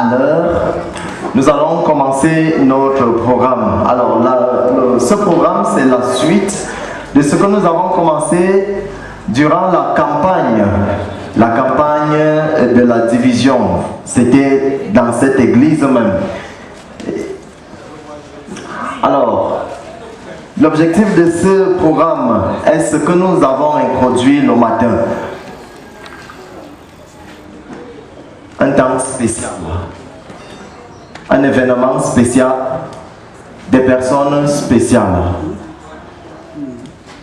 à l'heure, nous allons commencer notre programme. Alors, ce programme, c'est la suite de ce que nous avons commencé durant la campagne de la division. C'était dans cette église même. Alors, l'objectif de ce programme est ce que nous avons introduit le matin. Un temps spécial, un événement spécial, des personnes spéciales.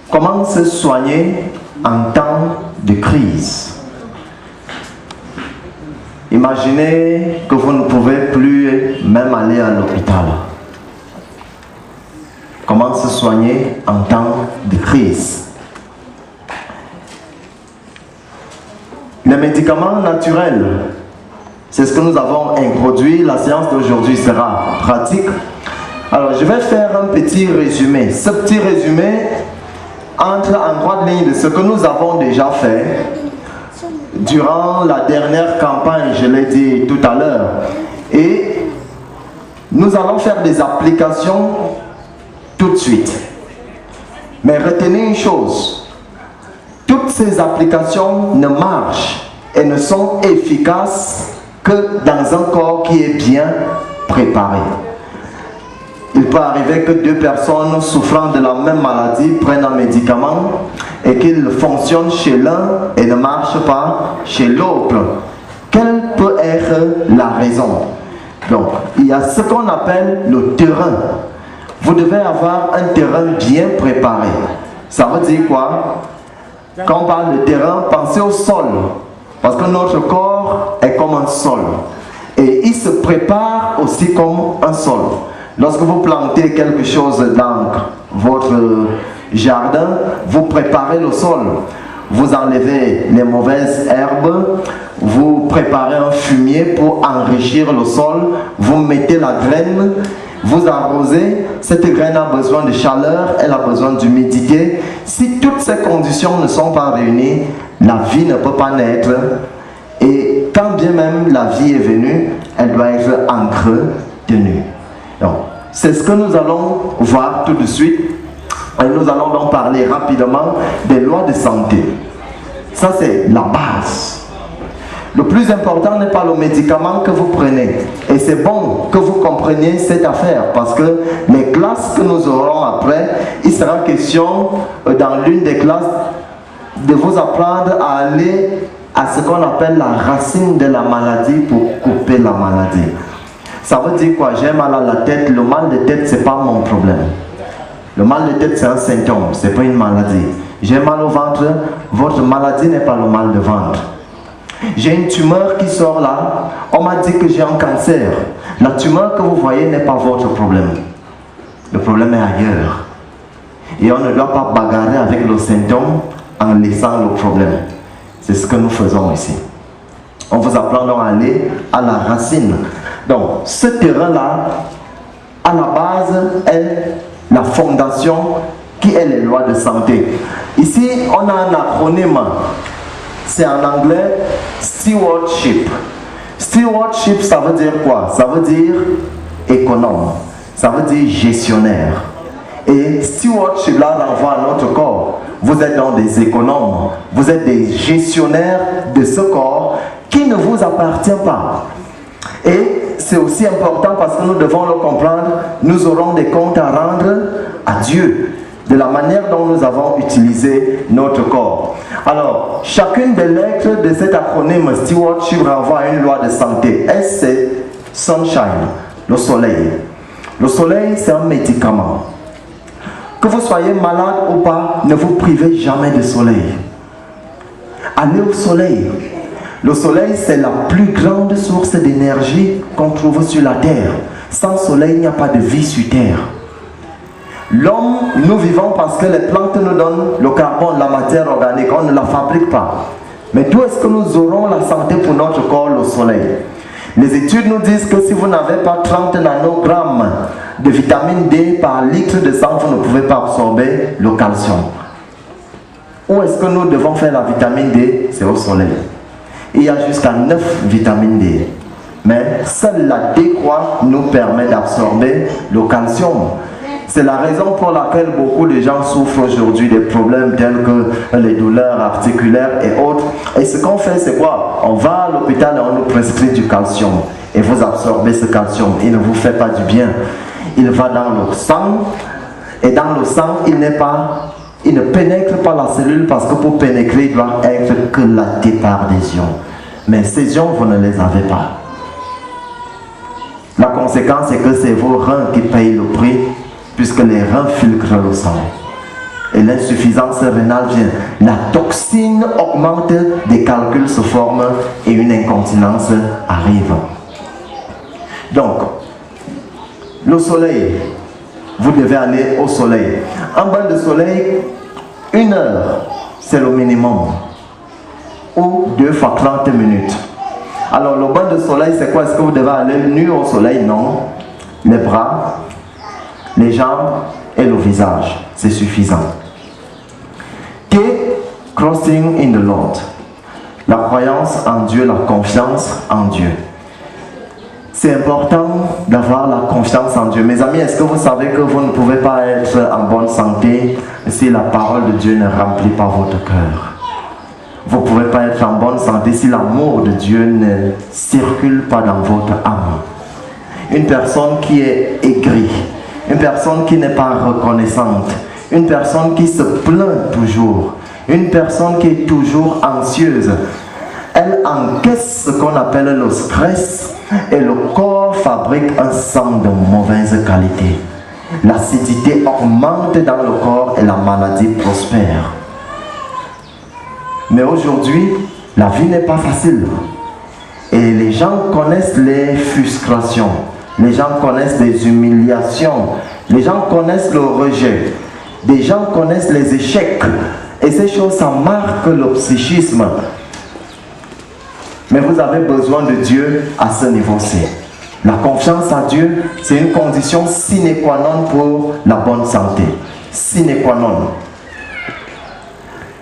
Comment se soigner en temps de crise? Imaginez que vous ne pouvez plus même aller à l'hôpital. Comment se soigner en temps de crise? Les médicaments naturels, c'est ce que nous avons introduit. La séance d'aujourd'hui sera pratique. Alors, je vais faire un petit résumé. Ce petit résumé entre en droite ligne de ce que nous avons déjà fait durant la dernière campagne, je l'ai dit tout à l'heure. Et nous allons faire des applications tout de suite. Mais retenez une chose, toutes ces applications ne marchent et ne sont efficaces que dans un corps qui est bien préparé. Il peut arriver que deux personnes souffrant de la même maladie prennent un médicament et qu'il fonctionne chez l'un et ne marche pas chez l'autre. Quelle peut être la raison? Donc, il y a ce qu'on appelle le terrain. Vous devez avoir un terrain bien préparé. Ça veut dire quoi? Quand on parle de terrain, pensez au sol. Parce que notre corps est comme un sol. Et il se prépare aussi comme un sol. Lorsque vous plantez quelque chose dans votre jardin, vous préparez le sol. Vous enlevez les mauvaises herbes, vous préparez un fumier pour enrichir le sol, vous mettez la graine, vous arrosez, cette graine a besoin de chaleur, elle a besoin d'humidité. Si toutes ces conditions ne sont pas réunies, la vie ne peut pas naître. Et quand bien même la vie est venue, elle doit être entretenue. Donc, c'est ce que nous allons voir tout de suite. Et nous allons donc parler rapidement des lois de santé. Ça, c'est la base. Le plus important n'est pas le médicament que vous prenez. Et c'est bon que vous compreniez cette affaire parce que les classes que nous aurons après, il sera question dans l'une des classes de vous apprendre à aller à ce qu'on appelle la racine de la maladie pour couper la maladie. Ça veut dire quoi? J'ai mal à la tête. Le mal de tête, ce n'est pas mon problème. Le mal de tête, c'est un symptôme, ce n'est pas une maladie. J'ai mal au ventre. Votre maladie n'est pas le mal de ventre. J'ai une tumeur qui sort là. On m'a dit que j'ai un cancer. La tumeur que vous voyez n'est pas votre problème. Le problème est ailleurs. Et on ne doit pas bagarrer avec le symptôme en laissant le problème. C'est ce que nous faisons ici. On vous apprend donc à aller à la racine. Donc, ce terrain-là, à la base, est la fondation qui est les lois de santé. Ici, on a un acronyme. C'est en anglais stewardship. Stewardship, ça veut dire quoi? Ça veut dire économe. Ça veut dire gestionnaire. Et stewardship, là, renvoie à notre corps. Vous êtes donc des économes. Vous êtes des gestionnaires de ce corps qui ne vous appartient pas. Et c'est aussi important parce que nous devons le comprendre. Nous aurons des comptes à rendre à Dieu de la manière dont nous avons utilisé notre corps. Alors, chacune des lettres de cet acronyme stewardship renvoie à une loi de santé. S, c'est sunshine, le soleil. Le soleil, c'est un médicament. Que vous soyez malade ou pas, ne vous privez jamais de soleil. Allez au soleil. Le soleil, c'est la plus grande source d'énergie qu'on trouve sur la terre. Sans soleil, il n'y a pas de vie sur terre. L'homme, nous vivons parce que les plantes nous donnent le carbone, la matière organique. On ne la fabrique pas. Mais d'où est-ce que nous aurons la santé pour notre corps? Le soleil. Les études nous disent que si vous n'avez pas 30 nanogrammes de vitamine D par litre de sang, vous ne pouvez pas absorber le calcium. Où est-ce que nous devons faire la vitamine D? C'est au soleil. Il y a jusqu'à 9 vitamines D. Mais seule la décroix nous permet d'absorber le calcium. C'est la raison pour laquelle beaucoup de gens souffrent aujourd'hui des problèmes tels que les douleurs articulaires et autres. Et ce qu'on fait, c'est quoi? On va à l'hôpital et on nous prescrit du calcium. Et vous absorbez ce calcium. Il ne vous fait pas du bien. Il va dans le sang. Et dans le sang, il ne pénètre pas la cellule parce que pour pénétrer, il doit être que laté par des ions. Mais ces ions, vous ne les avez pas. La conséquence, c'est que c'est vos reins qui payent le prix, puisque les reins filtrent le sang. Et l'insuffisance rénale vient. La toxine augmente, des calculs se forment et une incontinence arrive. Donc, le soleil, vous devez aller au soleil. En bain de soleil, 1 heure, c'est le minimum. Ou 2 fois 30 minutes. Alors, le bain de soleil, c'est quoi? Est-ce que vous devez aller nu au soleil? Non. Les bras, les jambes et le visage, c'est suffisant. Keep trusting in the Lord. La croyance en Dieu, la confiance en Dieu. C'est important d'avoir la confiance en Dieu. Mes amis, est-ce que vous savez que vous ne pouvez pas être en bonne santé si la parole de Dieu ne remplit pas votre cœur? Vous ne pouvez pas être en bonne santé si l'amour de Dieu ne circule pas dans votre âme. Une personne qui est aigrie, une personne qui n'est pas reconnaissante, une personne qui se plaint toujours, une personne qui est toujours anxieuse, elle encaisse ce qu'on appelle le stress et le corps fabrique un sang de mauvaise qualité. L'acidité augmente dans le corps et la maladie prospère. Mais aujourd'hui, la vie n'est pas facile. Et les gens connaissent les frustrations. Les gens connaissent les humiliations. Les gens connaissent le rejet. Des gens connaissent les échecs. Et ces choses, ça marque le psychisme. Mais vous avez besoin de Dieu à ce niveau-ci. La confiance en Dieu, c'est une condition sine qua non pour la bonne santé. Sine qua non.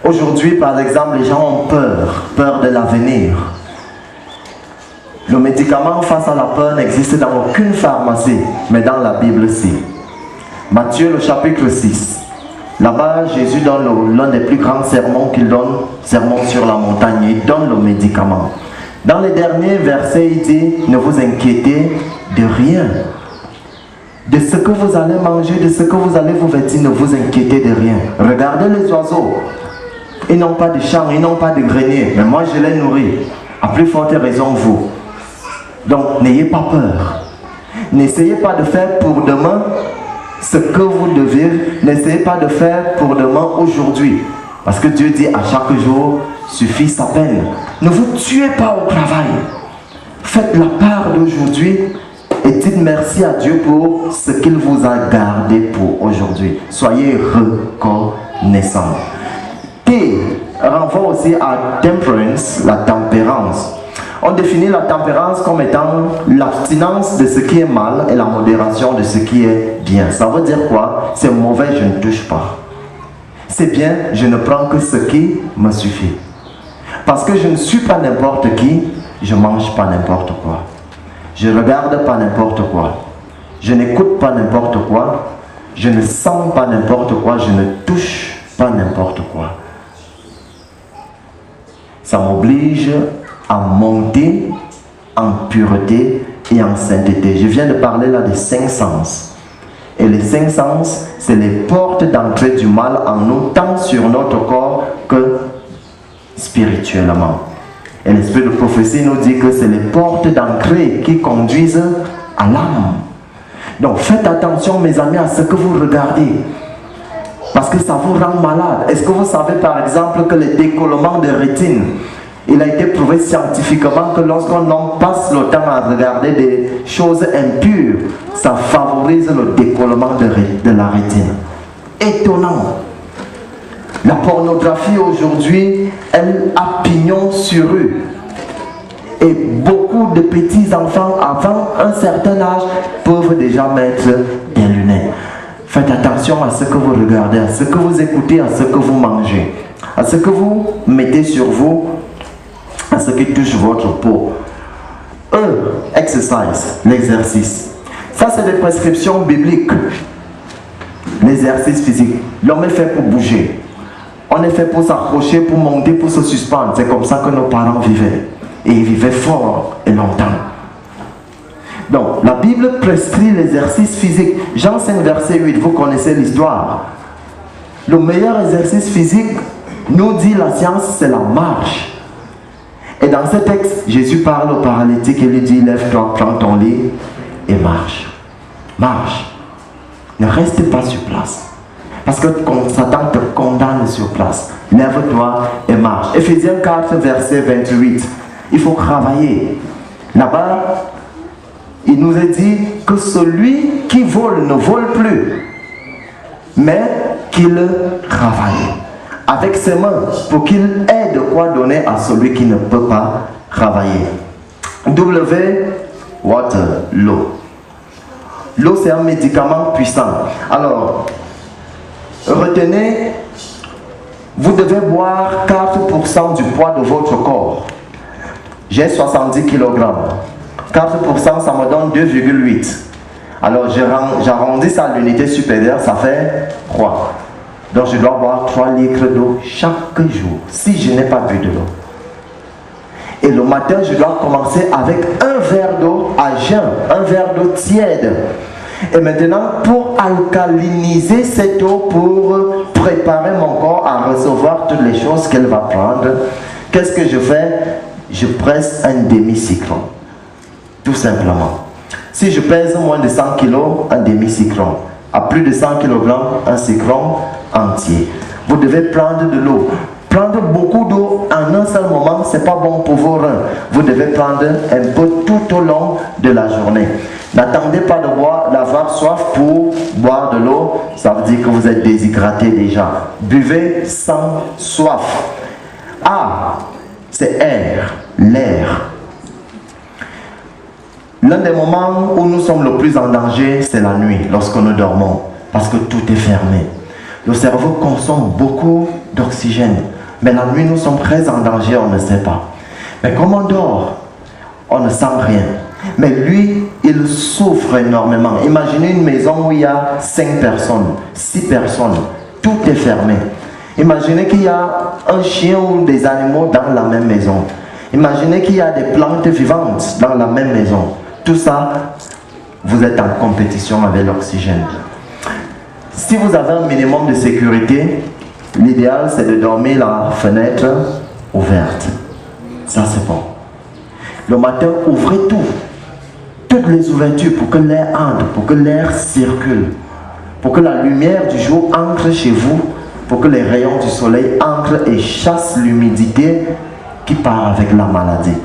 Aujourd'hui, par exemple, les gens ont peur de l'avenir. Le médicament face à la peur n'existe dans aucune pharmacie, mais dans la Bible, si. Matthieu, le chapitre 6. Là-bas, Jésus donne l'un des plus grands sermons qu'il donne, sermon sur la montagne. Il donne le médicament. Dans les derniers versets, il dit, ne vous inquiétez de rien. De ce que vous allez manger, de ce que vous allez vous vêtir, ne vous inquiétez de rien. Regardez les oiseaux. Ils n'ont pas de champ, ils n'ont pas de grenier. Mais moi, je les nourris. À plus forte raison, vous. Donc, n'ayez pas peur. N'essayez pas de faire pour demain ce que vous devez. N'essayez pas de faire pour demain aujourd'hui. Parce que Dieu dit à chaque jour, suffit sa peine. Ne vous tuez pas au travail. Faites la part d'aujourd'hui et dites merci à Dieu pour ce qu'il vous a gardé pour aujourd'hui. Soyez reconnaissants. T renvoie aussi à temperance, la tempérance. On définit la tempérance comme étant l'abstinence de ce qui est mal et la modération de ce qui est bien. Ça veut dire quoi? C'est mauvais, je ne touche pas. C'est bien, je ne prends que ce qui me suffit. Parce que je ne suis pas n'importe qui, je ne mange pas n'importe quoi. Je ne regarde pas n'importe quoi. Je n'écoute pas n'importe quoi. Je ne sens pas n'importe quoi. Je ne touche pas n'importe quoi. Ça m'oblige à monter en pureté et en sainteté. Je viens de parler là des 5 sens. Et les 5 sens, c'est les portes d'entrée du mal en nous, tant sur notre corps que spirituellement. Et l'esprit de prophétie nous dit que c'est les portes d'entrée qui conduisent à l'âme. Donc faites attention, mes amis, à ce que vous regardez. Parce que ça vous rend malade. Est-ce que vous savez par exemple que le décollement de rétine, il a été prouvé scientifiquement que lorsqu'on passe le temps à regarder des choses impures, ça favorise le décollement de la rétine. Étonnant. La pornographie aujourd'hui, elle a pignon sur rue. Et beaucoup de petits enfants avant un certain âge peuvent déjà mettre des lunettes. Faites attention à ce que vous regardez, à ce que vous écoutez, à ce que vous mangez, à ce que vous mettez sur vous, à ce qui touche votre peau. exercise, l'exercice. Ça, c'est des prescriptions bibliques. L'exercice physique. L'homme est fait pour bouger. On est fait pour s'accrocher, pour monter, pour se suspendre. C'est comme ça que nos parents vivaient. Et ils vivaient fort et longtemps. Donc, la Bible prescrit l'exercice physique. Jean 5, verset 8, vous connaissez l'histoire. Le meilleur exercice physique, nous dit la science, c'est la marche. Et dans ce texte, Jésus parle au paralytique et lui dit, lève-toi, prends ton lit et marche. Marche. Ne reste pas sur place. Parce que Satan te condamne sur place. Lève-toi et marche. Éphésiens 4, verset 28. Il faut travailler. Là-bas, il nous est dit que celui qui vole ne vole plus, mais qu'il travaille avec ses mains pour qu'il ait de quoi donner à celui qui ne peut pas travailler. Water, l'eau. L'eau, c'est un médicament puissant. Alors, retenez, vous devez boire 4% du poids de votre corps. J'ai 70 kg. 4%, ça me donne 2,8. Alors, j'arrondis ça à l'unité supérieure, ça fait 3. Donc, je dois boire 3 litres d'eau chaque jour, si je n'ai pas bu de l'eau. Et le matin, je dois commencer avec un verre d'eau à jeun, un verre d'eau tiède. Et maintenant, pour alcaliniser cette eau, pour préparer mon corps à recevoir toutes les choses qu'elle va prendre, qu'est-ce que je fais? Je presse un demi-cyclone. Tout simplement. Si je pèse moins de 100 kg, un demi-cyclone. À plus de 100 kg, un cyclone entier. Vous devez prendre de l'eau. Prendre beaucoup d'eau en un seul moment, ce n'est pas bon pour vos reins. Vous devez prendre un peu tout au long de la journée. N'attendez pas d'avoir soif pour boire de l'eau. Ça veut dire que vous êtes déshydraté déjà. Buvez sans soif. Ah, c'est l'air. L'un des moments où nous sommes le plus en danger, c'est la nuit, lorsque nous dormons, parce que tout est fermé. Le cerveau consomme beaucoup d'oxygène, mais la nuit, nous sommes très en danger, on ne sait pas. Mais comme on dort, on ne sent rien. Mais lui, il souffre énormément. Imaginez une maison où il y a 5 personnes, 6 personnes, tout est fermé. Imaginez qu'il y a un chien ou des animaux dans la même maison. Imaginez qu'il y a des plantes vivantes dans la même maison. Tout ça, vous êtes en compétition avec l'oxygène. Si vous avez un minimum de sécurité, l'idéal c'est de dormir la fenêtre ouverte. Ça c'est bon. Le matin, ouvrez toutes les ouvertures pour que l'air entre, pour que l'air circule, pour que la lumière du jour entre chez vous, pour que les rayons du soleil entrent et chassent l'humidité qui part avec la maladie.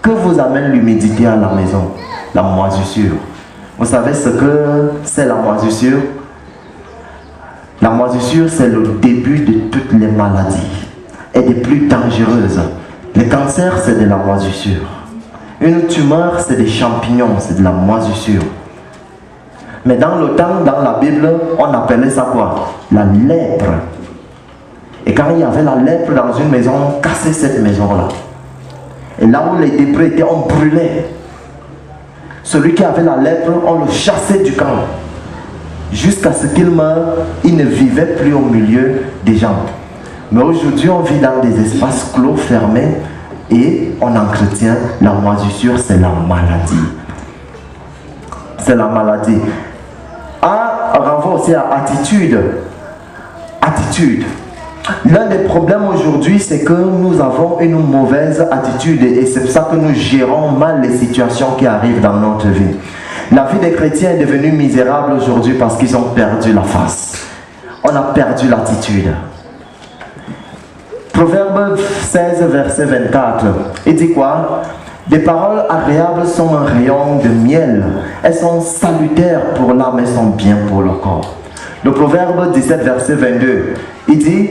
Que vous amène l'humidité à la maison? La moisissure. Vous savez ce que c'est la moisissure? La moisissure, c'est le début de toutes les maladies et des plus dangereuses. Le cancer, c'est de la moisissure. Une tumeur, c'est des champignons, c'est de la moisissure. Mais dans le temps, dans la Bible, on appelait ça quoi? La lèpre. Et quand il y avait la lèpre dans une maison, on cassait cette maison-là. Et là où les débris étaient, on brûlait. Celui qui avait la lèpre, on le chassait du camp. Jusqu'à ce qu'il meure, il ne vivait plus au milieu des gens. Mais aujourd'hui, on vit dans des espaces clos, fermés, et on entretient la moisissure, c'est la maladie. C'est la maladie. On renvoie aussi à attitude. Attitude. L'un des problèmes aujourd'hui, c'est que nous avons une mauvaise attitude et c'est pour ça que nous gérons mal les situations qui arrivent dans notre vie. La vie des chrétiens est devenue misérable aujourd'hui parce qu'ils ont perdu la face. On a perdu l'attitude. Proverbe 16, verset 24. Il dit quoi? Des paroles agréables sont un rayon de miel. Elles sont salutaires pour l'âme, elles sont bien pour le corps. Le Proverbe 17, verset 22. Il dit,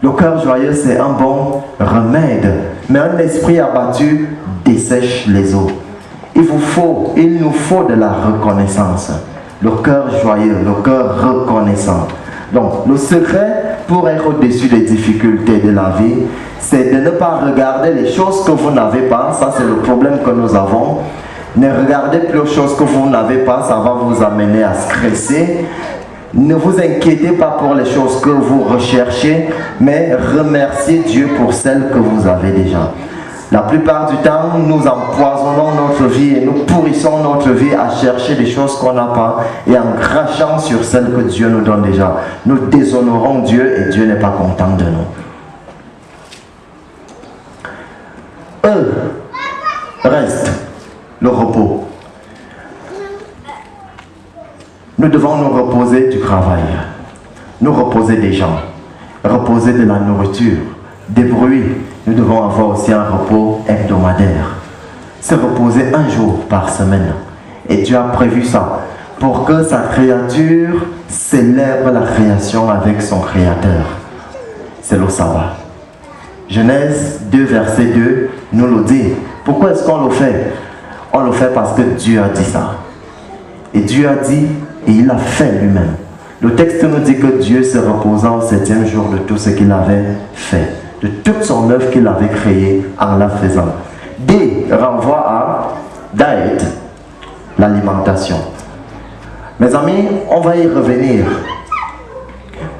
le cœur joyeux c'est un bon remède, mais un esprit abattu dessèche les eaux. Il nous faut de la reconnaissance. Le cœur joyeux, le cœur reconnaissant. Donc, le secret pour être au-dessus des difficultés de la vie, c'est de ne pas regarder les choses que vous n'avez pas. Ça, c'est le problème que nous avons. Ne regardez plus aux choses que vous n'avez pas, ça va vous amener à stresser. Ne vous inquiétez pas pour les choses que vous recherchez, mais remerciez Dieu pour celles que vous avez déjà. La plupart du temps, nous empoisonnons notre vie et nous pourrissons notre vie à chercher des choses qu'on n'a pas et en crachant sur celles que Dieu nous donne déjà. Nous déshonorons Dieu et Dieu n'est pas content de nous. Reste le repos. Nous devons nous reposer du travail, nous reposer des gens, reposer de la nourriture, des bruits. Nous devons avoir aussi un repos hebdomadaire. Se reposer un jour par semaine. Et Dieu a prévu ça pour que sa créature célèbre la création avec son Créateur. C'est le sabbat. Genèse 2, verset 2 nous le dit. Pourquoi est-ce qu'on le fait? On le fait parce que Dieu a dit ça. Et Dieu a dit, et il a fait lui-même. Le texte nous dit que Dieu se reposa au 7e jour de tout ce qu'il avait fait, de toute son œuvre qu'il avait créée en la faisant. D renvoie à diet, l'alimentation. Mes amis, on va y revenir.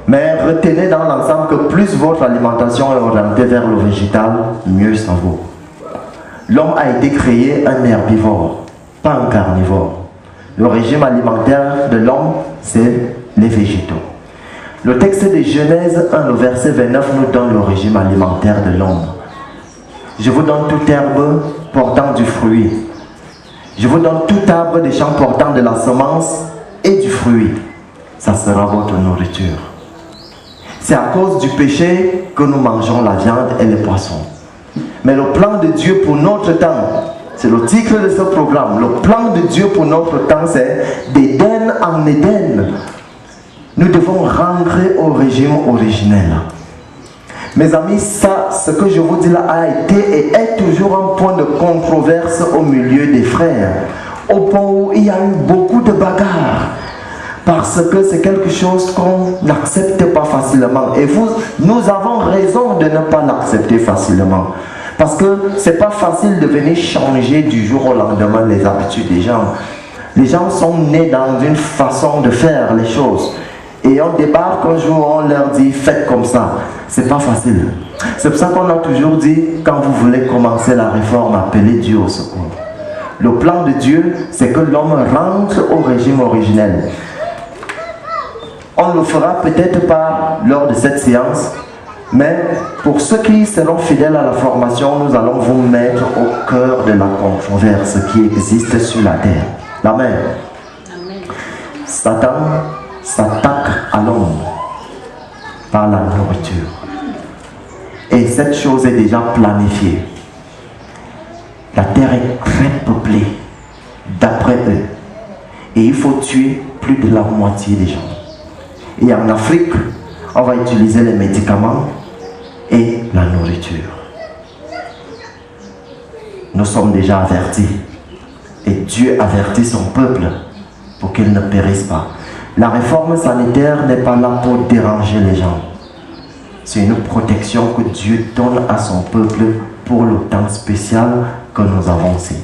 Mais retenez dans l'ensemble que plus votre alimentation est orientée vers le végétal, mieux ça vaut. L'homme a été créé un herbivore, pas un carnivore. Le régime alimentaire de l'homme, c'est les végétaux. Le texte de Genèse 1, le verset 29, nous donne le régime alimentaire de l'homme. Je vous donne toute herbe portant du fruit. Je vous donne tout arbre des champs portant de la semence et du fruit. Ça sera votre nourriture. C'est à cause du péché que nous mangeons la viande et les poissons. Mais le plan de Dieu pour notre temps, c'est le titre de ce programme. Le plan de Dieu pour notre temps, c'est d'Éden en Éden. Nous devons rentrer au régime originel. Mes amis, ça, ce que je vous dis là, a été et est toujours un point de controverse au milieu des frères. Au point où il y a eu beaucoup de bagarres. Parce que c'est quelque chose qu'on n'accepte pas facilement. Et nous avons raison de ne pas l'accepter facilement. Parce que c'est pas facile de venir changer du jour au lendemain les habitudes des gens. Les gens sont nés dans une façon de faire les choses. Et on débarque un jour, on leur dit faites comme ça. C'est pas facile. C'est pour ça qu'on a toujours dit, quand vous voulez commencer la réforme, appelez Dieu au secours. Le plan de Dieu, c'est que l'homme rentre au régime originel. On le fera peut-être pas lors de cette séance, mais pour ceux qui seront fidèles à la formation, nous allons vous mettre au cœur de la controverse qui existe sur la terre. Amen. Amen. Satan s'attaque à l'homme par la nourriture. Et cette chose est déjà planifiée. La terre est très peuplée, d'après eux. Et il faut tuer plus de la moitié des gens. Et en Afrique, on va utiliser les médicaments et la nourriture. Nous sommes déjà avertis. Et Dieu avertit son peuple pour qu'il ne périsse pas. La réforme sanitaire n'est pas là pour déranger les gens. C'est une protection que Dieu donne à son peuple pour le temps spécial que nous avons ici.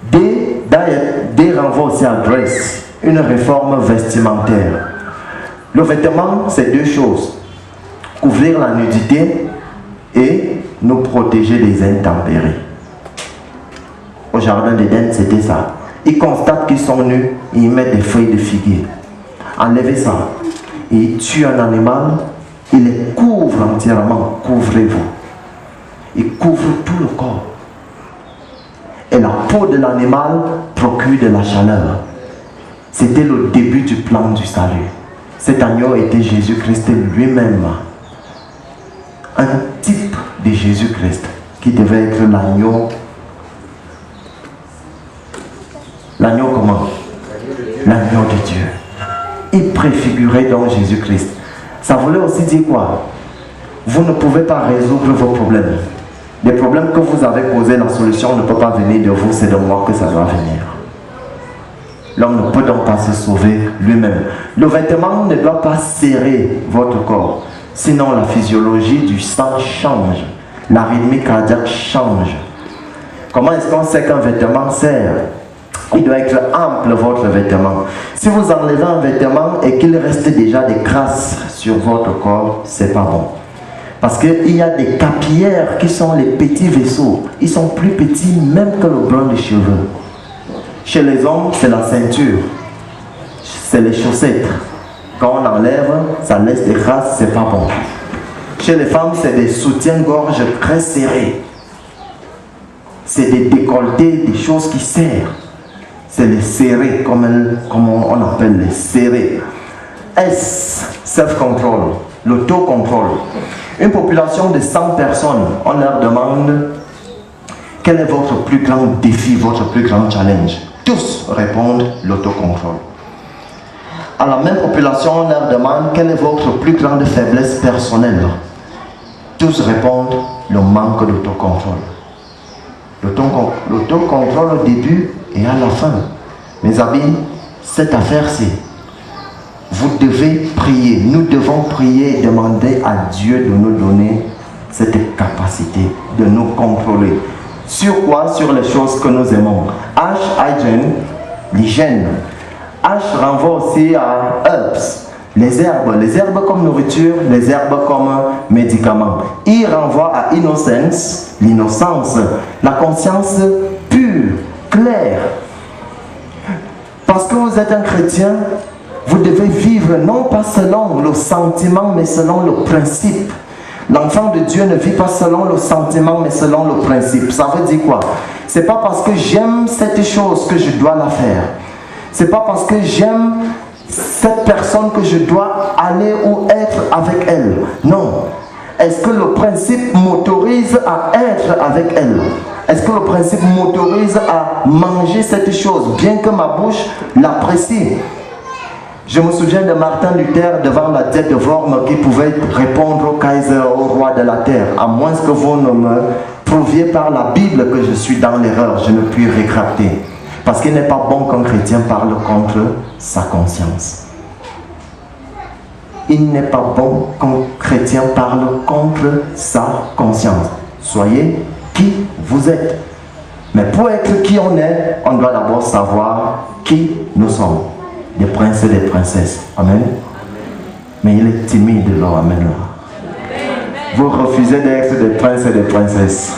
D renvoie aussi à dress, une réforme vestimentaire. Le vêtement, c'est deux choses. Couvrir la nudité et nous protéger des intempéries. Au jardin d'Éden, c'était ça. Ils constatent qu'ils sont nus, ils mettent des feuilles de figuier. Enlevez ça. Ils tuent un animal, ils les couvrent entièrement. Couvrez-vous. Ils couvrent tout le corps. Et la peau de l'animal procure de la chaleur. C'était le début du plan du salut. Cet agneau était Jésus-Christ lui-même. Un type de Jésus-Christ qui devait être l'agneau. L'agneau comment? L'agneau de Dieu. Il préfigurait donc Jésus-Christ. Ça voulait aussi dire quoi? Vous ne pouvez pas résoudre vos problèmes. Les problèmes que vous avez posés, la solution ne peut pas venir de vous, c'est de moi que ça doit venir. L'homme ne peut donc pas se sauver lui-même. Le vêtement ne doit pas serrer votre corps. Sinon, la physiologie du sang change. La rythmique cardiaque change. Comment est-ce qu'on sait qu'un vêtement sert? Il doit être ample, votre vêtement. Si vous enlevez un vêtement et qu'il reste déjà des crasses sur votre corps, c'est pas bon. Parce qu'il y a des capillaires qui sont les petits vaisseaux. Ils sont plus petits même que le blanc des cheveux. Chez les hommes, c'est la ceinture. C'est les chaussettes. Quand on enlève, ça laisse des crasses, c'est pas bon. Chez les femmes, c'est des soutiens-gorge très serrés. C'est des décolletés, des choses qui serrent. C'est les serrés, comme on appelle les serrés. S, self-control, l'autocontrôle. Une population de 100 personnes, on leur demande quel est votre plus grand défi, votre plus grand challenge. Tous répondent l'autocontrôle. À la même population, on leur demande quelle est votre plus grande faiblesse personnelle. Tous répondent le manque d'autocontrôle. L'autocontrôle au début et à la fin. Mes amis, cette affaire-ci, vous devez prier. Nous devons prier et demander à Dieu de nous donner cette capacité de nous contrôler. Sur quoi? Sur les choses que nous aimons. H, hygiene, l'hygiène. H renvoie aussi à herbs, les herbes comme nourriture, les herbes comme médicaments. I renvoie à innocence, l'innocence, la conscience pure, claire. Parce que vous êtes un chrétien, vous devez vivre non pas selon le sentiment, mais selon le principe. L'enfant de Dieu ne vit pas selon le sentiment, mais selon le principe. Ça veut dire quoi? C'est pas parce que j'aime cette chose que je dois la faire. C'est pas parce que j'aime cette personne que je dois aller ou être avec elle. Non. Est-ce que le principe m'autorise à être avec elle? Est-ce que le principe m'autorise à manger cette chose, bien que ma bouche l'apprécie? Je me souviens de Martin Luther devant la tête de Worms qui pouvait répondre au Kaiser, au roi de la terre. À moins que vous ne me prouviez par la Bible que je suis dans l'erreur, je ne puis rétracter. Parce qu'il n'est pas bon qu'un chrétien parle contre sa conscience. Il n'est pas bon qu'un chrétien parle contre sa conscience. Soyez qui vous êtes. Mais pour être qui on est, on doit d'abord savoir qui nous sommes. Des princes et des princesses. Amen. Mais il est timide, là. Amen. Vous refusez d'être des princes et des princesses.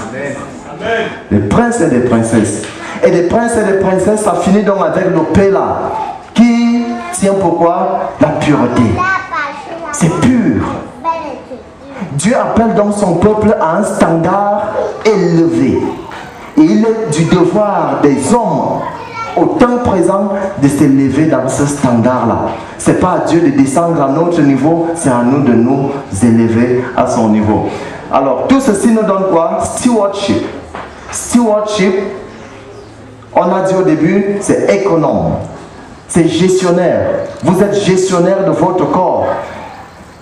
Des princes et des princesses. Et des princes et des princesses, ça finit donc avec le P là. Qui tient pourquoi? La pureté. C'est pur. Dieu appelle donc son peuple à un standard élevé. Et il est du devoir des hommes au temps présent de s'élever dans ce standard-là. Ce n'est pas à Dieu de descendre à notre niveau, c'est à nous de nous élever à son niveau. Alors, tout ceci nous donne quoi? Stewardship. Stewardship, on a dit au début, c'est économe. C'est gestionnaire. Vous êtes gestionnaire de votre corps.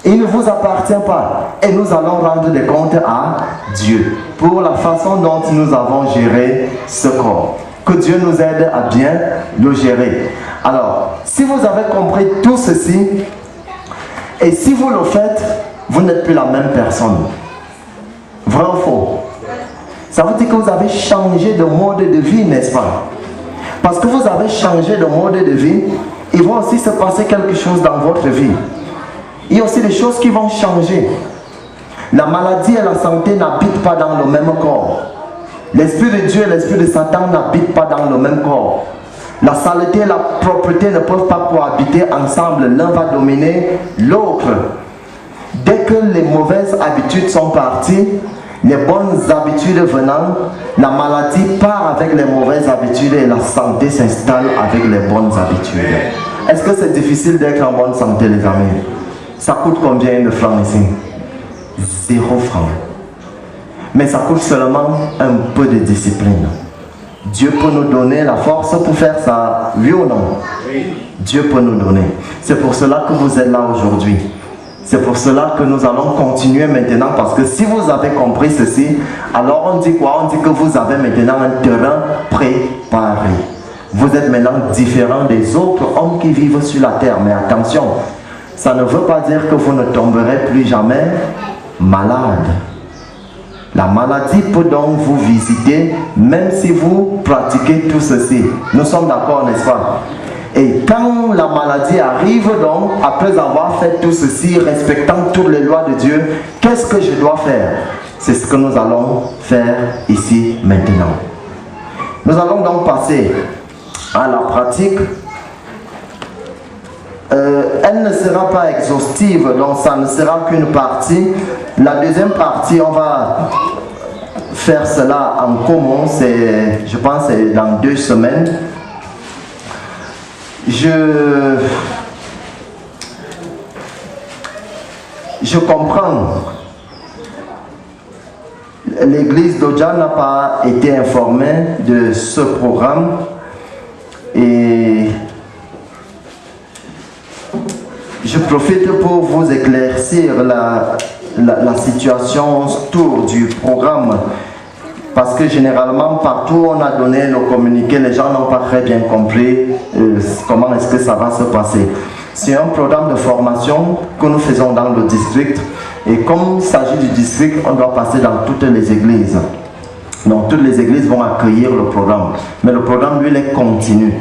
Il ne vous appartient pas. Et nous allons rendre des comptes à Dieu pour la façon dont nous avons géré ce corps. Que Dieu nous aide à bien le gérer. Alors, si vous avez compris tout ceci, et si vous le faites, vous n'êtes plus la même personne. Vrai ou faux? Ça veut dire que vous avez changé de mode de vie, n'est-ce pas? Parce que vous avez changé de mode de vie, il va aussi se passer quelque chose dans votre vie. Il y a aussi des choses qui vont changer. La maladie et la santé n'habitent pas dans le même corps. L'esprit de Dieu et l'esprit de Satan n'habitent pas dans le même corps. La saleté et la propreté ne peuvent pas cohabiter ensemble. L'un va dominer l'autre. Dès que les mauvaises habitudes sont parties, les bonnes habitudes venant, la maladie part avec les mauvaises habitudes et la santé s'installe avec les bonnes habitudes. Est-ce que c'est difficile d'être en bonne santé, les amis? Ça coûte combien de francs ici? 0 francs. Mais ça coûte seulement un peu de discipline. Dieu peut nous donner la force pour faire ça, oui ou non? Oui. Dieu peut nous donner. C'est pour cela que vous êtes là aujourd'hui. C'est pour cela que nous allons continuer maintenant, parce que si vous avez compris ceci, alors on dit quoi? On dit que vous avez maintenant un terrain préparé. Vous êtes maintenant différent des autres hommes qui vivent sur la terre. Mais attention, ça ne veut pas dire que vous ne tomberez plus jamais malade. La maladie peut donc vous visiter, même si vous pratiquez tout ceci. Nous sommes d'accord, n'est-ce pas? Et quand la maladie arrive donc, après avoir fait tout ceci, respectant toutes les lois de Dieu, qu'est-ce que je dois faire? C'est ce que nous allons faire ici maintenant. Nous allons donc passer à la pratique. Elle ne sera pas exhaustive, donc ça ne sera qu'une partie. La deuxième partie, on va faire cela en commun, je pense c'est dans 2 semaines. Je comprends. L'église d'Odja n'a pas été informée de ce programme et je profite pour vous éclaircir la situation autour du programme, parce que généralement partout où on a donné le communiqué, les gens n'ont pas très bien compris comment est-ce que ça va se passer. C'est un programme de formation que nous faisons dans le district, et comme il s'agit du district, on doit passer dans toutes les églises. Donc toutes les églises vont accueillir le programme, mais le programme lui est continu.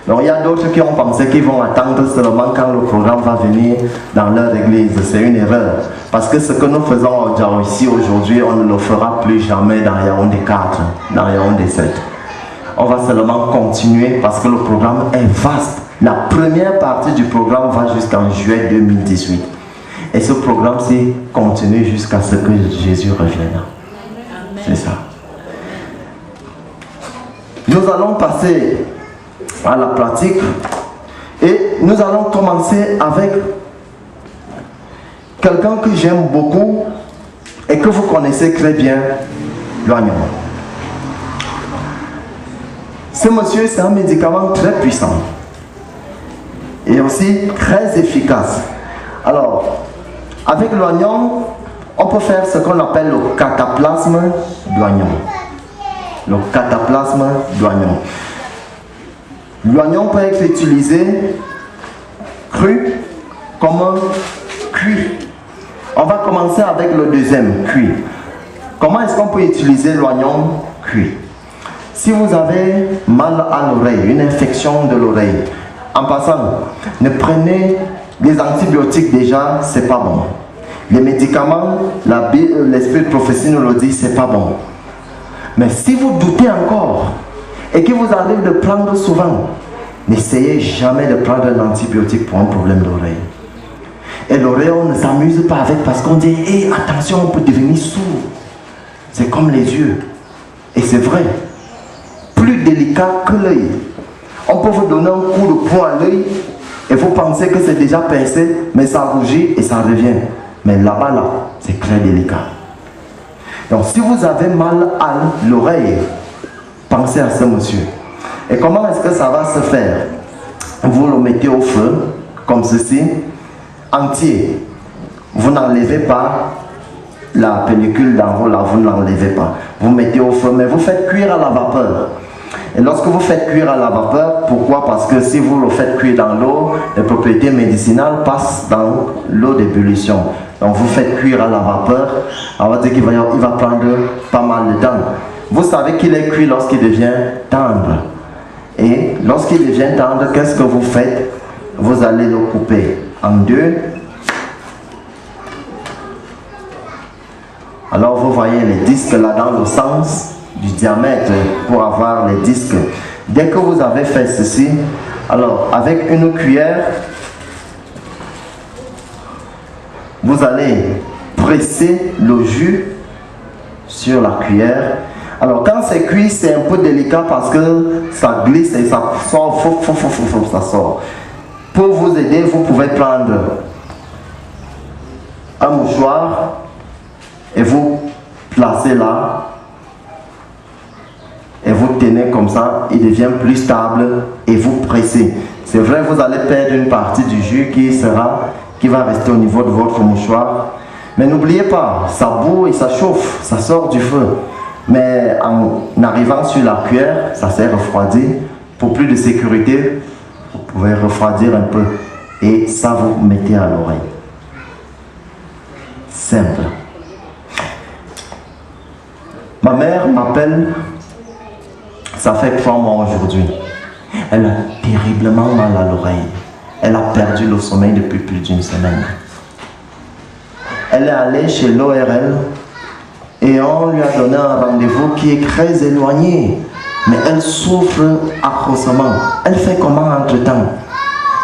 Donc il y a d'autres qui ont pensé qu'ils vont attendre seulement quand le programme va venir dans leur église. C'est une erreur. Parce que ce que nous faisons ici aujourd'hui, on ne le fera plus jamais dans Yaoundé 4, dans Yaoundé 7. On va seulement continuer parce que le programme est vaste. La première partie du programme va jusqu'en juillet 2018. Et ce programme-ci continue jusqu'à ce que Jésus revienne. C'est ça. Nous allons passer à la pratique et nous allons commencer avec quelqu'un que j'aime beaucoup et que vous connaissez très bien, l'oignon. Ce monsieur, c'est un médicament très puissant et aussi très efficace. Alors, avec l'oignon, on peut faire ce qu'on appelle le cataplasme d'oignon. Le cataplasme d'oignon. L'oignon peut être utilisé cru comme cuit. On va commencer avec le deuxième, cuit. Comment est-ce qu'on peut utiliser l'oignon cuit? Si vous avez mal à l'oreille, une infection de l'oreille, en passant, ne prenez les antibiotiques déjà, c'est pas bon. Les médicaments, l'esprit de prophétie nous le dit, c'est pas bon. Mais si vous doutez encore et que vous arrive de prendre souvent, n'essayez jamais de prendre un antibiotique pour un problème d'oreille. Et l'oreille, on ne s'amuse pas avec parce qu'on dit, hey, attention, on peut devenir sourd. C'est comme les yeux. Et c'est vrai. Plus délicat que l'œil. On peut vous donner un coup de poing à l'œil et vous pensez que c'est déjà pincé, mais ça rougit et ça revient. Mais là-bas, là, c'est très délicat. Donc, si vous avez mal à l'oreille, pensez à ce monsieur. Et comment est-ce que ça va se faire? Vous le mettez au feu, comme ceci, entier. Vous n'enlevez pas la pellicule d'en haut, là, vous ne l'enlevez pas. Vous mettez au feu, mais vous faites cuire à la vapeur. Et lorsque vous faites cuire à la vapeur, pourquoi? Parce que si vous le faites cuire dans l'eau, les propriétés médicinales passent dans l'eau d'ébullition. Donc vous faites cuire à la vapeur, on va dire qu'il va prendre pas mal de temps. Vous savez qu'il est cuit lorsqu'il devient tendre. Et lorsqu'il devient tendre, qu'est-ce que vous faites? Vous allez le couper en deux. Alors vous voyez les disques là dans le sens du diamètre pour avoir les disques. Dès que vous avez fait ceci, alors avec une cuillère, vous allez presser le jus sur la cuillère. Alors quand c'est cuit, c'est un peu délicat parce que ça glisse et ça sort, ça sort. Pour vous aider, vous pouvez prendre un mouchoir et vous placez là et vous tenez comme ça, il devient plus stable et vous pressez. C'est vrai, vous allez perdre une partie du jus qui va rester au niveau de votre mouchoir. Mais n'oubliez pas, ça bout et ça chauffe, ça sort du feu. Mais en arrivant sur la cuillère, ça s'est refroidi. Pour plus de sécurité, vous pouvez refroidir un peu. Et ça vous mettez à l'oreille. Simple. Ma mère m'appelle, ça fait 3 mois aujourd'hui. Elle a terriblement mal à l'oreille. Elle a perdu le sommeil depuis plus d'1 semaine. Elle est allée chez l'ORL et on lui a donné un rendez-vous qui est très éloigné. Mais elle souffre atrocement. Elle fait comment entre-temps?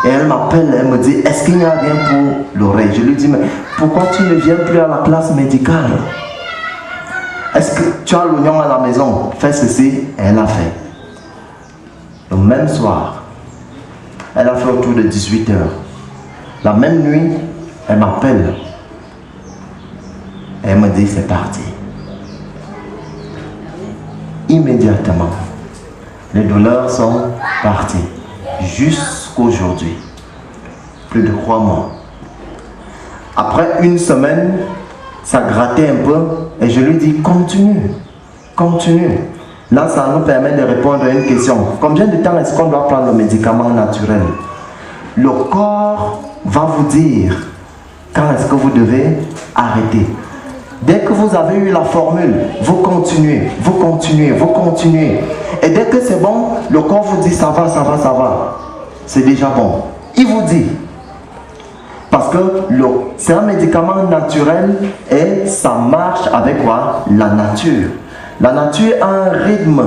Et elle m'appelle, elle me dit, est-ce qu'il n'y a rien pour l'oreille? Je lui dis, mais pourquoi tu ne viens plus à la classe médicale? Est-ce que tu as l'oignon à la maison? Fais ceci, et elle a fait. Le même soir, elle a fait autour de 18 heures. La même nuit, elle m'appelle. Elle me dit, c'est parti. Immédiatement, les douleurs sont parties. Jusqu'aujourd'hui. Plus de 3 mois. Après 1 semaine, ça grattait un peu et je lui dis, continue. Continue. Là, ça nous permet de répondre à une question. Combien de temps est-ce qu'on doit prendre le médicament naturel? Le corps va vous dire quand est-ce que vous devez arrêter. Dès que vous avez eu la formule, vous continuez, vous continuez, vous continuez. Et dès que c'est bon, le corps vous dit ça va, ça va, ça va. C'est déjà bon. Il vous dit. Parce que c'est un médicament naturel et ça marche avec quoi? La nature. La nature a un rythme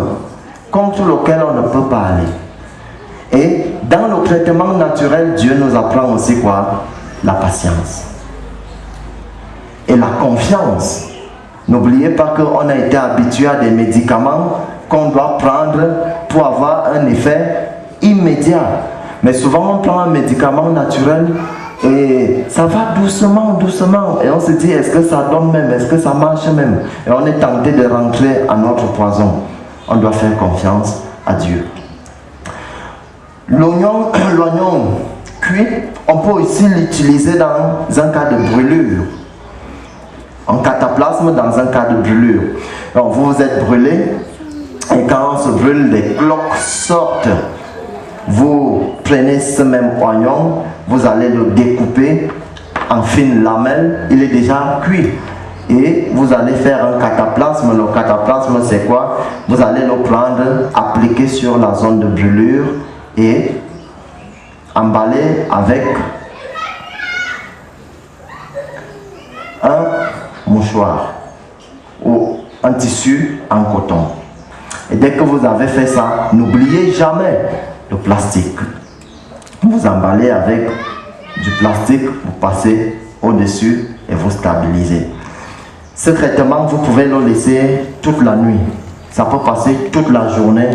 contre lequel on ne peut pas aller. Et dans le traitement naturel, Dieu nous apprend aussi quoi? La patience. Et la confiance. N'oubliez pas qu'on a été habitué à des médicaments qu'on doit prendre pour avoir un effet immédiat. Mais souvent on prend un médicament naturel et ça va doucement, doucement. Et on se dit, est-ce que ça donne même? Est-ce que ça marche même? Et on est tenté de rentrer à notre poison. On doit faire confiance à Dieu. L'oignon cuit, on peut aussi l'utiliser dans un cas de brûlure. En cataplasme dans un cas de brûlure. Donc vous êtes brûlé et quand on se brûle, des cloques sortent. Vous prenez ce même oignon, vous allez le découper en fines lamelles, il est déjà cuit. Et vous allez faire un cataplasme. Le cataplasme c'est quoi? Vous allez le prendre, appliquer sur la zone de brûlure et emballer avec un mouchoir ou un tissu en coton. Et dès que vous avez fait ça, n'oubliez jamais le plastique. Vous emballez avec du plastique, vous passez au-dessus et vous stabilisez. Ce traitement, vous pouvez le laisser toute la nuit. Ça peut passer toute la journée.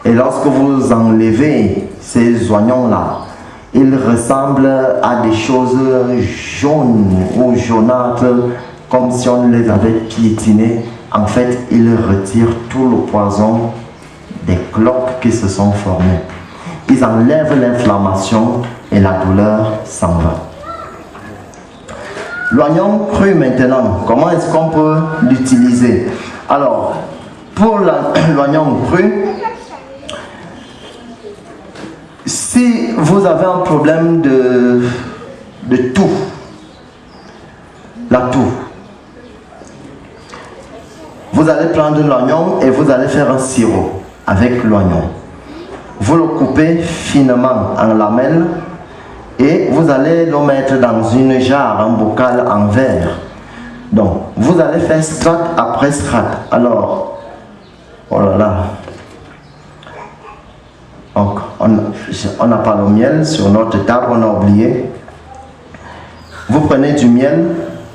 Et lorsque vous enlevez ces oignons-là, ils ressemblent à des choses jaunes ou jaunâtres, comme si on les avait piétinés. En fait, ils retirent tout le poison des cloques qui se sont formées. Ils enlèvent l'inflammation et la douleur s'en va. L'oignon cru maintenant, comment est-ce qu'on peut l'utiliser? Alors, pour l'oignon cru, si vous avez un problème de toux, la toux, vous allez prendre l'oignon et vous allez faire un sirop avec l'oignon. Vous le coupez finement en lamelles et vous allez le mettre dans une jarre, un bocal en verre. Donc, vous allez faire strate après strate. Alors, oh là là. Donc, on n'a pas le miel sur notre table, on a oublié. Vous prenez du miel,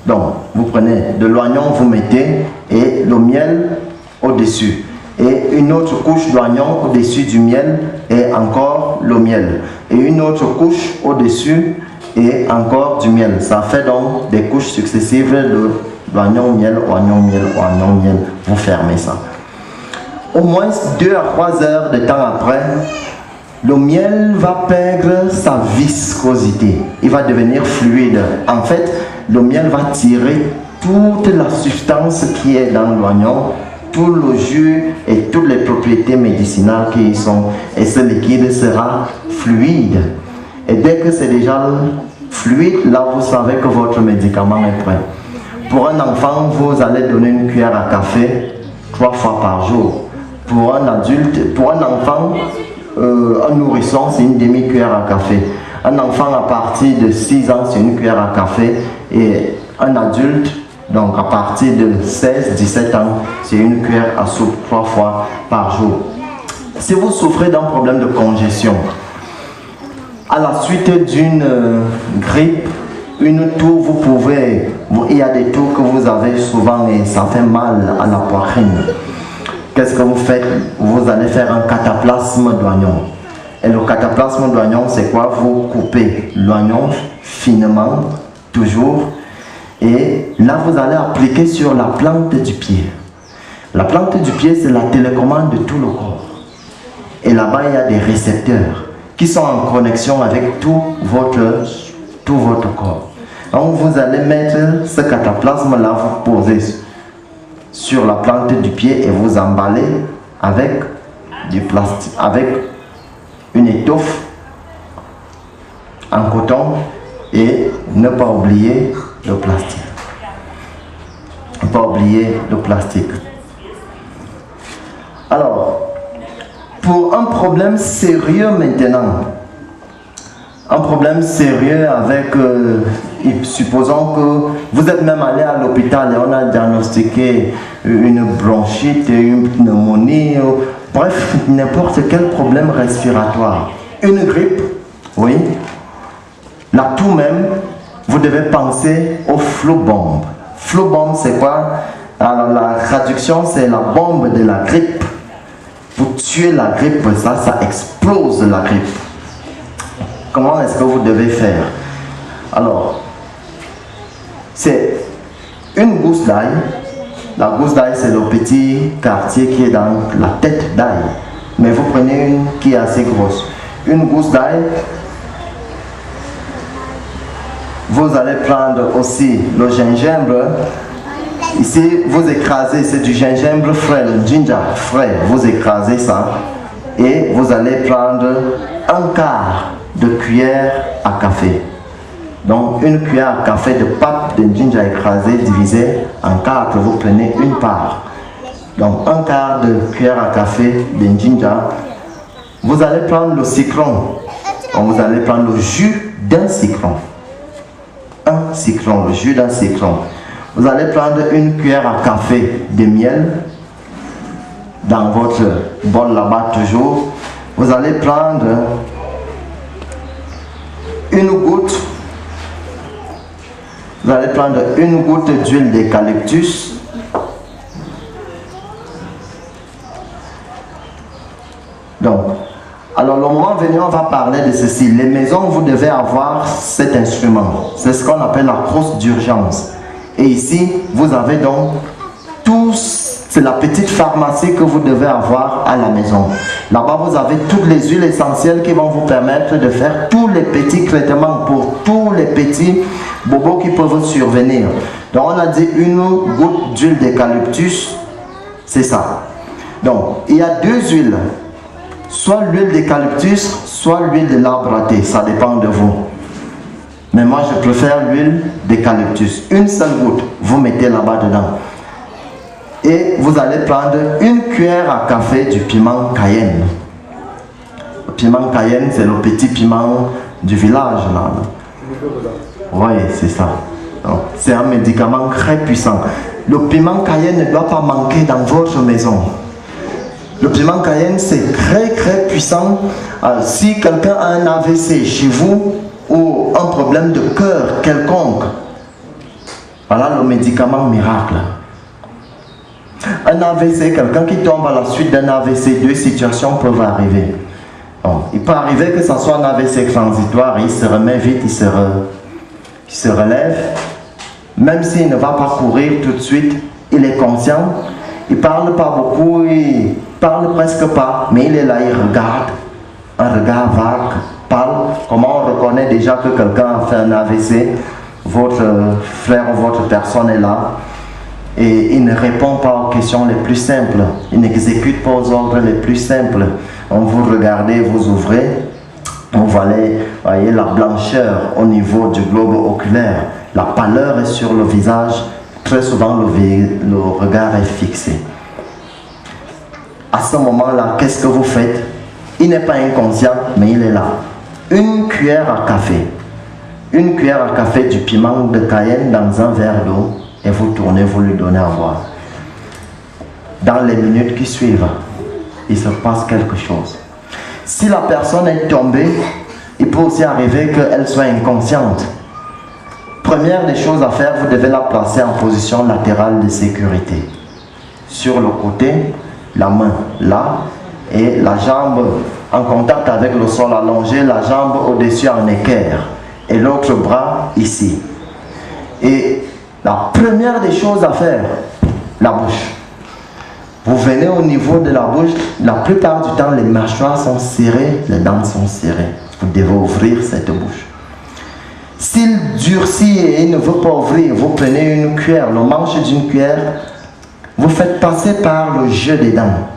donc vous prenez de l'oignon, vous mettez et le miel au-dessus. Et une autre couche d'oignon au-dessus du miel et encore le miel. Et une autre couche au-dessus et encore du miel. Ça fait donc des couches successives de l'oignon, miel, oignon, miel, oignon, miel. Vous fermez ça. Au moins 2 à 3 heures de temps après, le miel va perdre sa viscosité. Il va devenir fluide. En fait, le miel va tirer toute la substance qui est dans l'oignon, tout le jus et toutes les propriétés médicinales qui y sont. Et ce liquide sera fluide. Et dès que c'est déjà fluide, là vous savez que votre médicament est prêt. Pour un enfant, vous allez donner une cuillère à café 3 fois par jour. Pour un adulte, pour un enfant, un nourrisson, c'est une demi-cuillère à café. Un enfant à partir de 6 ans, c'est une cuillère à café. Et un adulte, donc à partir de 16-17 ans, c'est une cuillère à soupe 3 fois par jour. Si vous souffrez d'un problème de congestion, à la suite d'une grippe, une toux, il y a des toux que vous avez souvent et ça fait mal à la poitrine. Qu'est-ce que vous faites? Vous allez faire un cataplasme d'oignon. Et le cataplasme d'oignon, c'est quoi? Vous coupez l'oignon finement, toujours. Et là, vous allez appliquer sur la plante du pied. La plante du pied, c'est la télécommande de tout le corps. Et là-bas, il y a des récepteurs qui sont en connexion avec tout votre corps. Donc, vous allez mettre ce cataplasme-là, vous posez sur la plante du pied et vous emballez avec du plastique, avec une étoffe en coton et ne pas oublier le plastique. Ne pas oublier le plastique. Alors, pour un problème sérieux maintenant, un problème sérieux avec, supposons que vous êtes même allé à l'hôpital et on a diagnostiqué une bronchite, une pneumonie, bref, n'importe quel problème respiratoire. Une grippe, oui. Là tout même, vous devez penser au flu bomb. Flu bomb, c'est quoi? Alors la traduction, c'est la bombe de la grippe. Pour tuer la grippe, ça explose la grippe. Comment est-ce que vous devez faire? Alors, c'est une gousse d'ail. La gousse d'ail, c'est le petit quartier qui est dans la tête d'ail. Mais vous prenez une qui est assez grosse. Une gousse d'ail. Vous allez prendre aussi le gingembre. Ici, vous écrasez, c'est du gingembre frais, le ginger frais. Vous écrasez ça. Et vous allez prendre un quart de cuillère à café. Donc une cuillère à café de pâte de ginger écrasée divisée en 4, vous prenez une part. Donc un quart de cuillère à café de ginger. Vous allez prendre le citron. Donc vous allez prendre le jus d'un citron. Un citron, le jus d'un citron. Vous allez prendre une cuillère à café de miel dans votre bol là-bas toujours. Vous allez prendre une goutte. Vous allez prendre une goutte d'huile d'eucalyptus. Donc, alors le moment venu, on va parler de ceci. Les maisons, vous devez avoir cet instrument. C'est ce qu'on appelle la trousse d'urgence. Et ici, vous avez donc c'est la petite pharmacie que vous devez avoir à la maison. Là-bas, vous avez toutes les huiles essentielles qui vont vous permettre de faire tous les petits traitements pour tous les petits bobos qui peuvent survenir. Donc, on a dit une goutte d'huile d'eucalyptus, c'est ça. Donc, il y a deux huiles. Soit l'huile d'eucalyptus, soit l'huile de l'arbre à thé. Ça dépend de vous. Mais moi, je préfère l'huile d'eucalyptus. Une seule goutte, vous mettez là-bas dedans. Et vous allez prendre une cuillère à café du piment cayenne. Le piment cayenne, c'est le petit piment du village, là. Oui, c'est ça. C'est un médicament très puissant. Le piment cayenne ne doit pas manquer dans votre maison. Le piment cayenne, c'est très puissant. Si quelqu'un a un AVC chez vous, ou un problème de cœur quelconque, voilà le médicament miracle. Un AVC, quelqu'un qui tombe à la suite d'un AVC, deux situations peuvent arriver. Bon, il peut arriver que ce soit un AVC transitoire, il se remet vite, il se relève, même s'il ne va pas courir tout de suite, il est conscient, il parle pas beaucoup, il parle presque pas, mais il est là, il regarde, un regard vague, parle. Comment on reconnaît déjà que quelqu'un a fait un AVC? Votre frère ou votre personne est là et il ne répond pas aux questions les plus simples, il n'exécute pas aux ordres les plus simples. On vous regardez, vous ouvrez, vous voyez la blancheur au niveau du globe oculaire, la pâleur est sur le visage, très souvent le regard est fixé. À ce moment-là, qu'est-ce que vous faites? Il n'est pas inconscient, mais il est là. Une cuillère à café. Une cuillère à café du piment de Cayenne dans un verre d'eau et vous tournez, vous lui donnez à boire. Dans les minutes qui suivent, il se passe quelque chose. Si la personne est tombée, il peut aussi arriver qu'elle soit inconsciente. Première des choses à faire, vous devez la placer en position latérale de sécurité. Sur le côté, la main là, et la jambe en contact avec le sol allongé, la jambe au-dessus en équerre, et l'autre bras ici. Et la première des choses à faire, la bouche. Vous venez au niveau de la bouche, la plupart du temps les mâchoires sont serrées, les dents sont serrées. Vous devez ouvrir cette bouche. S'il durcit et il ne veut pas ouvrir, vous prenez une cuillère, le manche d'une cuillère, vous faites passer par le jeu des dents.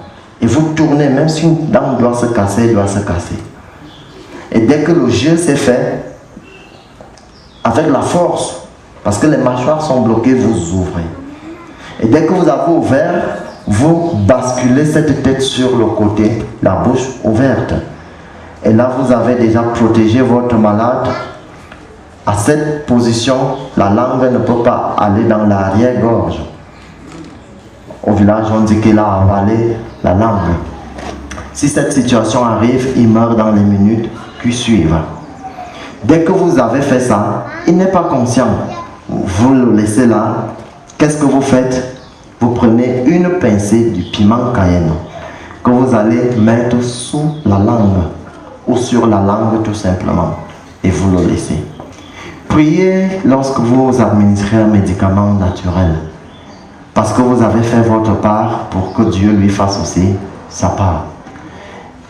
Et vous tournez, même si une dent doit se casser, elle doit se casser. Et dès que le jeu s'est fait, avec la force, parce que les mâchoires sont bloquées, vous ouvrez. Et dès que vous avez ouvert, vous basculez cette tête sur le côté, la bouche ouverte. Et là, vous avez déjà protégé votre malade. À cette position, la langue ne peut pas aller dans l'arrière-gorge. Au village, on dit qu'il a avalé la langue. Si cette situation arrive, il meurt dans les minutes qui suivent. Dès que vous avez fait ça, il n'est pas conscient. Vous le laissez là. Qu'est-ce que vous faites? Vous prenez une pincée du piment Cayenne que vous allez mettre sous la langue ou sur la langue tout simplement et vous le laissez. Priez lorsque vous administrez un médicament naturel parce que vous avez fait votre part pour que Dieu lui fasse aussi sa part.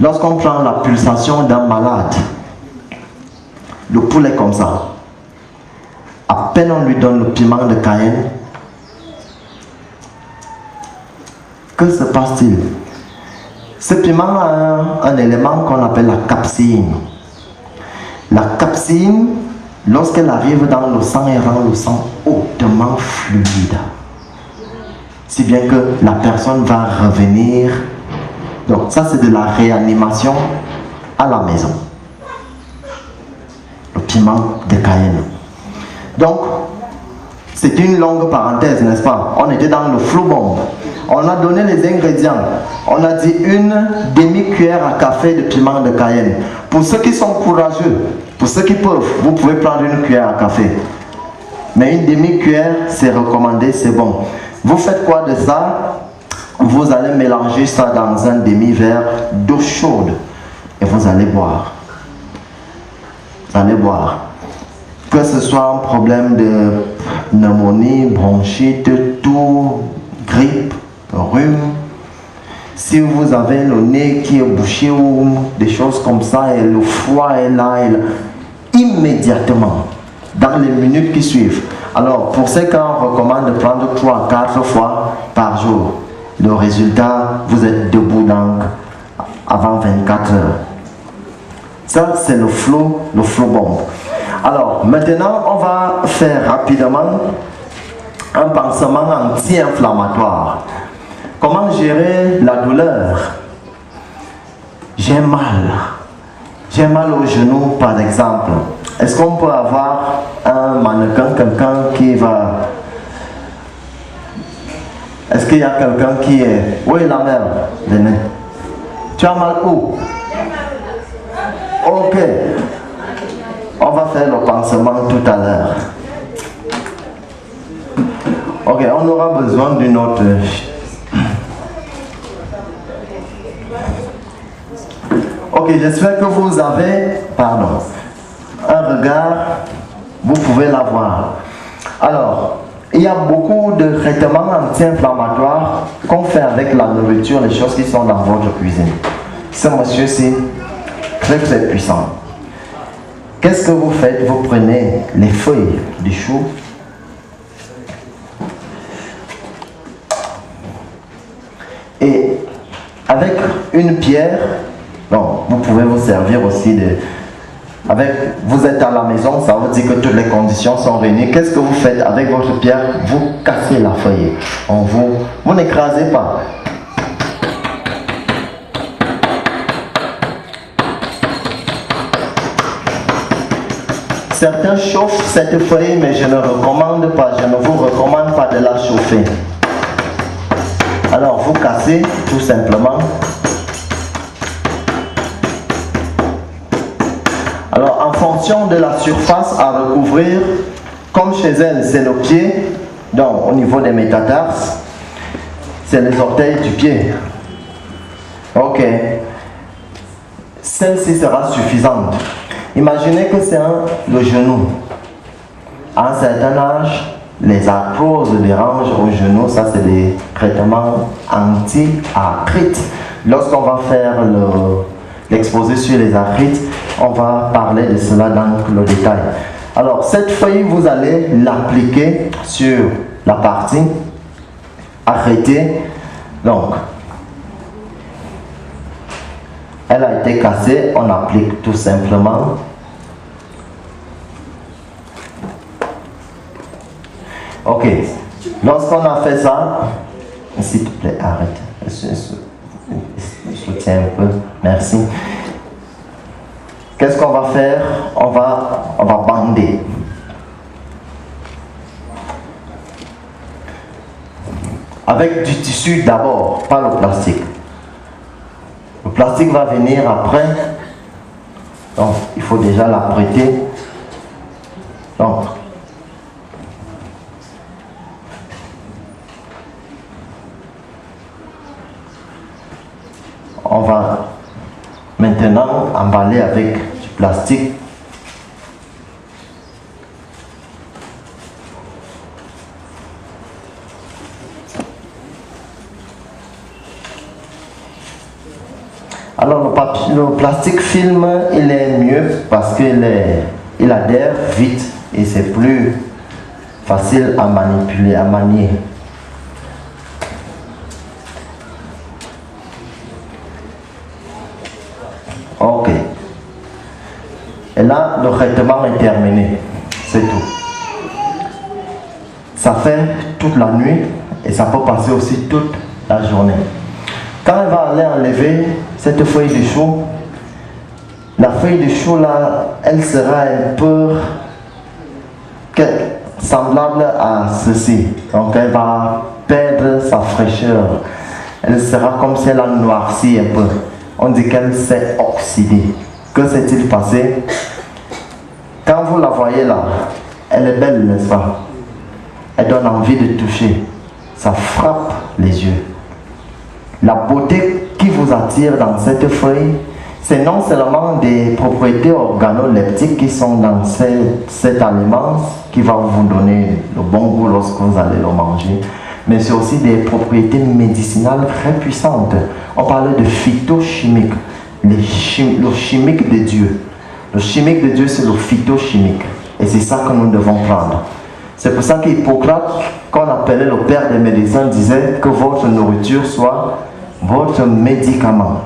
Lorsqu'on prend la pulsation d'un malade, le pouls est comme ça. À peine on lui donne le piment de Cayenne, que se passe-t-il? Ce piment a un élément qu'on appelle la capséine. La capséine, lorsqu'elle arrive dans le sang, elle rend le sang hautement fluide. Si bien que la personne va revenir. Donc ça c'est de la réanimation à la maison. Le piment de Cayenne. Donc, c'est une longue parenthèse, n'est-ce pas? On était dans le flou bombe. On a donné les ingrédients. On a dit une demi-cuillère à café de piment de Cayenne. Pour ceux qui sont courageux, pour ceux qui peuvent, vous pouvez prendre une cuillère à café. Mais une demi-cuillère, c'est recommandé, c'est bon. Vous faites quoi de ça? Vous allez mélanger ça dans un demi-verre d'eau chaude. Et vous allez boire. Vous allez boire. Que ce soit un problème de pneumonie, bronchite, toux, grippe, rhume. Si vous avez le nez qui est bouché ou des choses comme ça et le froid est là, immédiatement, dans les minutes qui suivent. Alors, pour ces cas, on recommande de prendre 3 à 4 fois par jour. Le résultat, vous êtes debout donc avant 24 heures. Ça, c'est le flow bombe. Alors, maintenant, on va faire rapidement un pansement anti-inflammatoire. Comment gérer la douleur? J'ai mal au genou, par exemple. Est-ce qu'on peut avoir un mannequin, quelqu'un qui va... Est-ce qu'il y a quelqu'un qui est... Où est la mère? Venez. Tu as mal où? Ok. On va faire le pansement tout à l'heure. Ok, on aura besoin d'une autre... Ok, j'espère que vous avez, un regard, vous pouvez l'avoir. Alors, il y a beaucoup de traitements anti-inflammatoires qu'on fait avec la nourriture, les choses qui sont dans votre cuisine. Ce monsieur-ci, très très puissant. Qu'est-ce que vous faites? Vous prenez les feuilles du chou, et avec une pierre, bon, vous pouvez vous servir aussi de... vous êtes à la maison, ça veut dire que toutes les conditions sont réunies. Qu'est-ce que vous faites avec votre pierre? Vous cassez la feuille. Vous n'écrasez pas. Certains chauffent cette feuille, mais je ne recommande pas, je ne vous recommande pas de la chauffer. Alors vous cassez tout simplement. Alors en fonction de la surface à recouvrir, comme chez elle c'est le pied, donc au niveau des métatarses, c'est les orteils du pied. Ok. Celle-ci sera suffisante. Imaginez que c'est le genou. À un certain âge, les arthroses dérangent au genou. Ça, c'est des traitements anti-arthrite. Lorsqu'on va faire l'exposé sur les arthrites, on va parler de cela dans le détail. Alors, cette feuille, vous allez l'appliquer sur la partie arrêtée. Donc, elle a été cassée, on applique tout simplement. Ok, lorsqu'on a fait ça, s'il te plaît, arrête. Soutiens un peu, merci. Qu'est-ce qu'on va faire? On va bander. Avec du tissu d'abord, pas le plastique. Le plastique va venir après. Donc, il faut déjà l'apprêter. Donc, on va maintenant emballer avec du plastique. Alors le plastique film, il est mieux parce qu'il adhère vite et c'est plus facile à manipuler, à manier. Ok. Et là, le traitement est terminé. C'est tout. Ça fait toute la nuit et ça peut passer aussi toute la journée. Quand elle va aller enlever cette feuille de chou, la feuille de chou là, elle sera un peu semblable à ceci. Donc elle va perdre sa fraîcheur. Elle sera comme si elle a noirci un peu. On dit qu'elle s'est oxydée. Que s'est-il passé? Quand vous la voyez là, elle est belle, n'est-ce pas? Elle donne envie de toucher. Ça frappe les yeux. La beauté qui vous attire dans cette feuille, c'est non seulement des propriétés organoleptiques qui sont dans cet aliment qui va vous donner le bon goût lorsque vous allez le manger, mais c'est aussi des propriétés médicinales très puissantes. On parlait de phytochimique, le chimique de Dieu. Le chimique de Dieu, c'est le phytochimique. Et c'est ça que nous devons prendre. C'est pour ça qu'Hippocrate, qu'on appelait le père des médecins, disait que votre nourriture soit votre médicament.